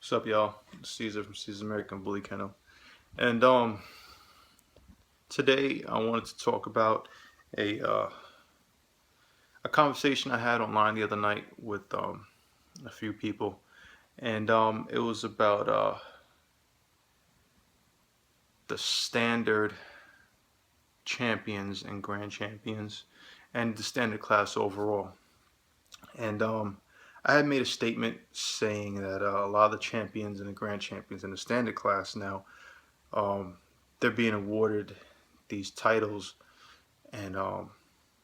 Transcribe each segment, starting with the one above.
What's up, y'all? Caesar from Caesar's American Bully Kennel. And today I wanted to talk about a uh, a conversation I had online the other night with a few people, and it was about the standard champions and grand champions, and the standard class overall. And I had made a statement saying that a lot of the champions and the grand champions in the standard class now, um, they're being awarded these titles, and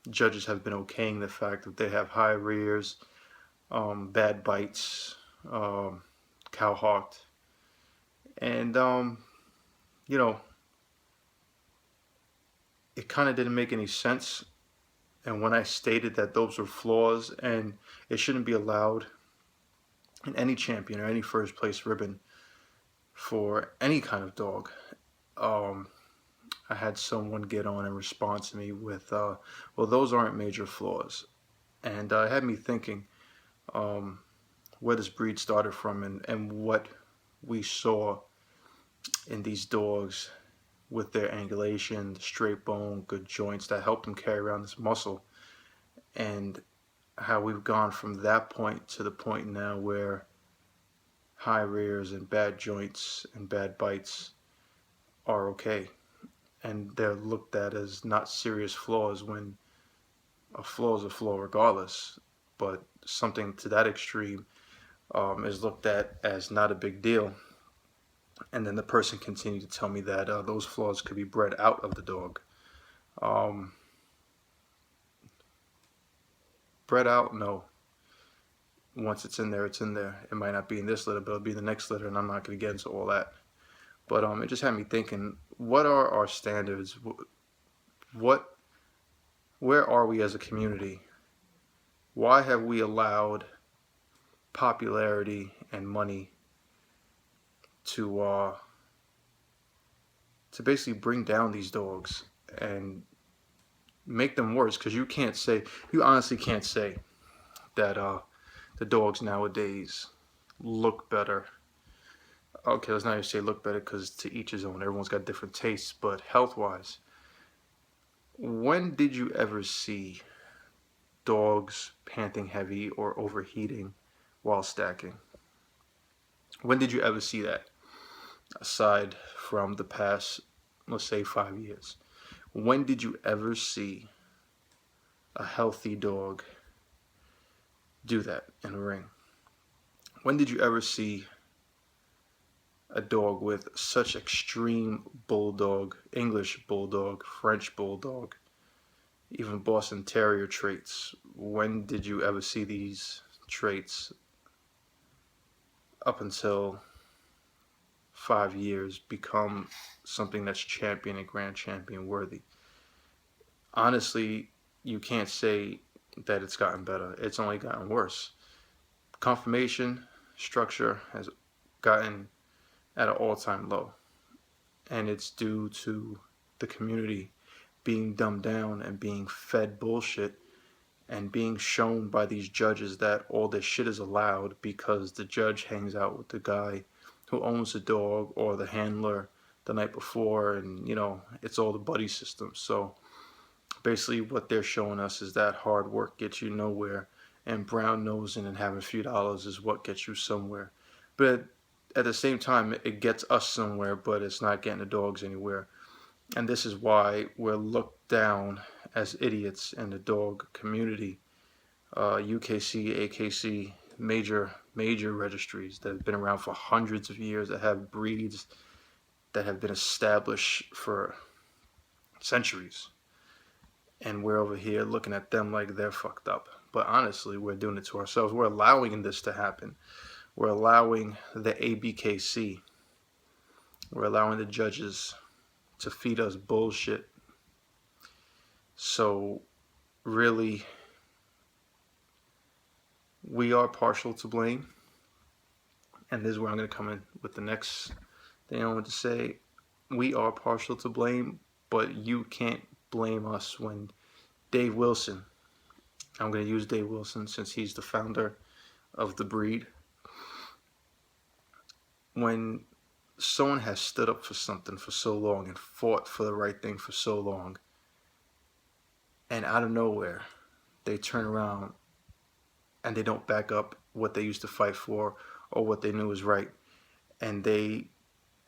judges have been okaying the fact that they have high rears, bad bites, um, cowhawked, and you know, it kind of didn't make any sense. And when I stated that those were flaws and it shouldn't be allowed in any champion or any first place ribbon for any kind of dog, um, I had someone get on and respond to me with, "Well, those aren't major flaws," and it had me thinking um, where this breed started from and what we saw in these dogs with their angulation, straight bone, good joints that help them carry around this muscle, and how we've gone from that point to the point now where high rears and bad joints and bad bites are okay. And they're looked at as not serious flaws when a flaw is a flaw regardless. But something to that extreme is looked at as not a big deal. And then the person continued to tell me that those flaws could be bred out of the dog. Um, Bred out, no. Once it's in there, it's in there. It might not be in this litter, but it'll be in the next litter, and I'm not going to get into all that. But it just had me thinking: what are our standards? What, where are we as a community? Why have we allowed popularity and money to basically bring down these dogs and make them worse? Because you honestly can't say that the dogs nowadays look better. Okay, let's not even say look better because to each his own. Everyone's got different tastes. But health-wise, when did you ever see dogs panting heavy or overheating while stacking? When did you ever see that? Aside from the past, let's say 5 years. When did you ever see a healthy dog do that in a ring? When did you ever see a dog with such extreme bulldog, English bulldog, French bulldog, even Boston Terrier traits? When did you ever see these traits up until 5 years become something that's champion and grand champion worthy? Honestly, you can't say that it's gotten better. It's only gotten worse. Conformation structure has gotten at an all-time low, and it's due to the community being dumbed down and being fed bullshit and being shown by these judges that all this shit is allowed because the judge hangs out with the guy who owns the dog or the handler the night before, and it's all the buddy system. So basically what they're showing us is that hard work gets you nowhere, and brown nosing and having a few dollars is what gets you somewhere. But at the same time, it gets us somewhere, but it's not getting the dogs anywhere. And this is why we're looked down as idiots in the dog community. UKC, AKC, major registries that have been around for hundreds of years, that have breeds that have been established for centuries. And we're over here looking at them like they're fucked up. But honestly, we're doing it to ourselves. We're allowing this to happen. We're allowing the ABKC. We're allowing the judges to feed us bullshit. So really, we are partial to blame. And this is where I'm going to come in with the next thing I want to say. We are partial to blame, but you can't blame us when Dave Wilson, I'm going to use Dave Wilson since he's the founder of the breed. when someone has stood up for something for so long and fought for the right thing for so long, and out of nowhere they turn around and they don't back up what they used to fight for or what they knew was right, and they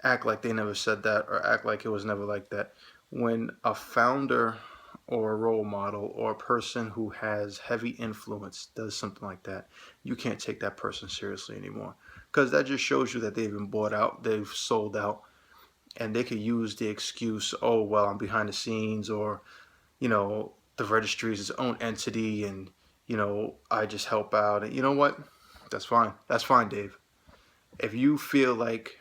act like they never said that or act like it was never like that. When a founder or a role model or a person who has heavy influence does something like that, you can't take that person seriously anymore, because that just shows you that they've been bought out, they've sold out, and they could use the excuse, oh well, I'm behind the scenes, or the registry is its own entity, and I just help out. And you know what? That's fine, Dave. If you feel like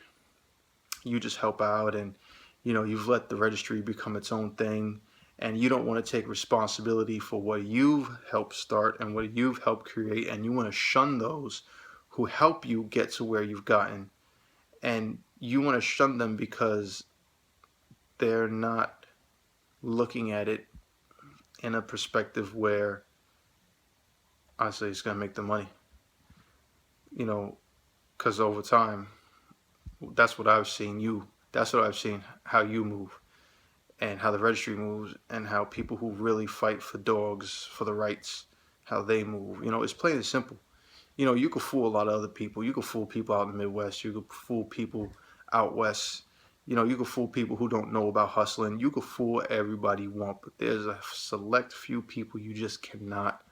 you just help out, and you've let the registry become its own thing, and you don't want to take responsibility for what you've helped start and what you've helped create, and you want to shun those who help you get to where you've gotten, and you want to shun them because they're not looking at it in a perspective where honestly it's going to make them money, because over time, that's what I've seen how you move, and how the registry moves, and how people who really fight for dogs, for the rights, how they move. It's plain and simple. You could fool a lot of other people. You could fool people out in the Midwest. You could fool people out west. You could fool people who don't know about hustling. You could fool everybody you want, but there's a select few people you just cannot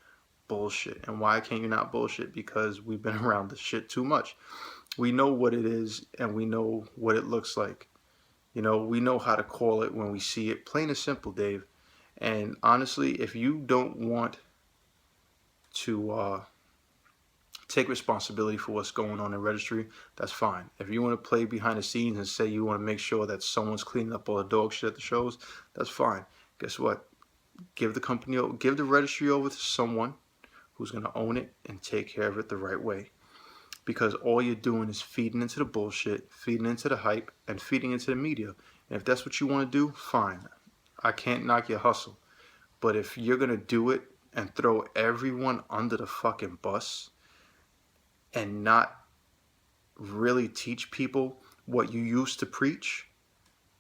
bullshit. And why can't you not bullshit? Because we've been around this shit too much. We know what it is, and we know what it looks like. We know how to call it when we see it. Plain and simple, Dave. And honestly, if you don't want to take responsibility for what's going on in registry, that's fine. If you want to play behind the scenes and say you want to make sure that someone's cleaning up all the dog shit at the shows, that's fine. Guess what? Give the registry over to someone who's going to own it and take care of it the right way. Because all you're doing is feeding into the bullshit, feeding into the hype, and feeding into the media. And if that's what you want to do, fine. I can't knock your hustle. But if you're going to do it and throw everyone under the fucking bus and not really teach people what you used to preach,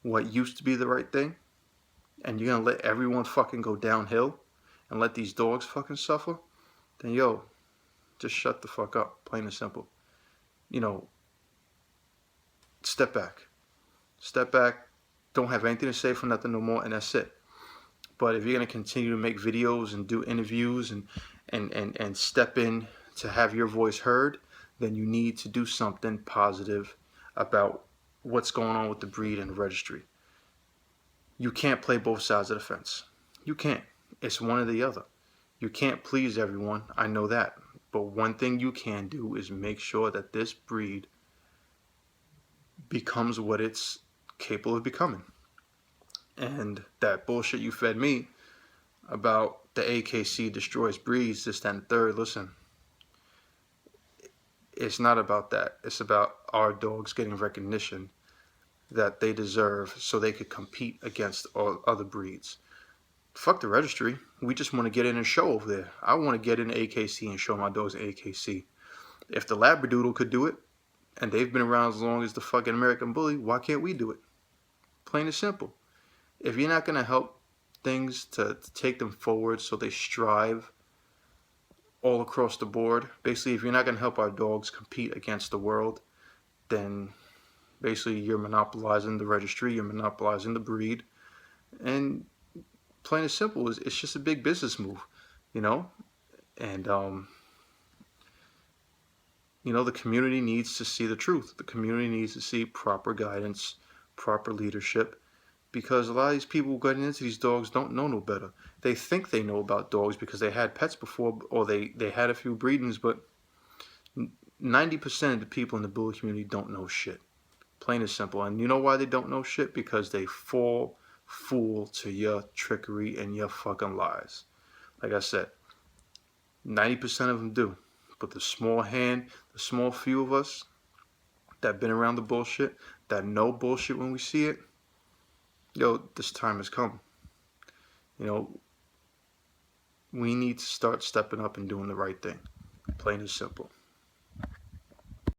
what used to be the right thing, and you're going to let everyone fucking go downhill and let these dogs fucking suffer, then just shut the fuck up, plain and simple. Step back. Step back. Don't have anything to say for nothing no more, and that's it. But if you're going to continue to make videos and do interviews and step in to have your voice heard, then you need to do something positive about what's going on with the breed and the registry. You can't play both sides of the fence. You can't. It's one or the other. You can't please everyone. I know that. But one thing you can do is make sure that this breed becomes what it's capable of becoming. And that bullshit you fed me about the AKC destroys breeds, this, that, and third, listen, it's not about that. It's about our dogs getting recognition that they deserve so they could compete against all other breeds. Fuck the registry. We just want to get in and show over there. I want to get in AKC and show my dogs AKC. If the Labradoodle could do it, and they've been around as long as the fucking American Bully, why can't we do it? Plain and simple. If you're not going to help things to take them forward so they strive all across the board, basically if you're not going to help our dogs compete against the world, then basically you're monopolizing the registry, you're monopolizing the breed, and plain and simple, it's just a big business move, and the community needs to see the truth. The community needs to see proper guidance, proper leadership, because a lot of these people getting into these dogs don't know no better. They think they know about dogs because they had pets before, or they had a few breedings, but 90% of the people in the bully community don't know shit. Plain and simple. And you know why they don't know shit? Because they fall fool to your trickery and your fucking lies. Like I said, 90% of them do. But the small few of us that been around the bullshit, that know bullshit when we see it, this time has come. We need to start stepping up and doing the right thing. Plain and simple.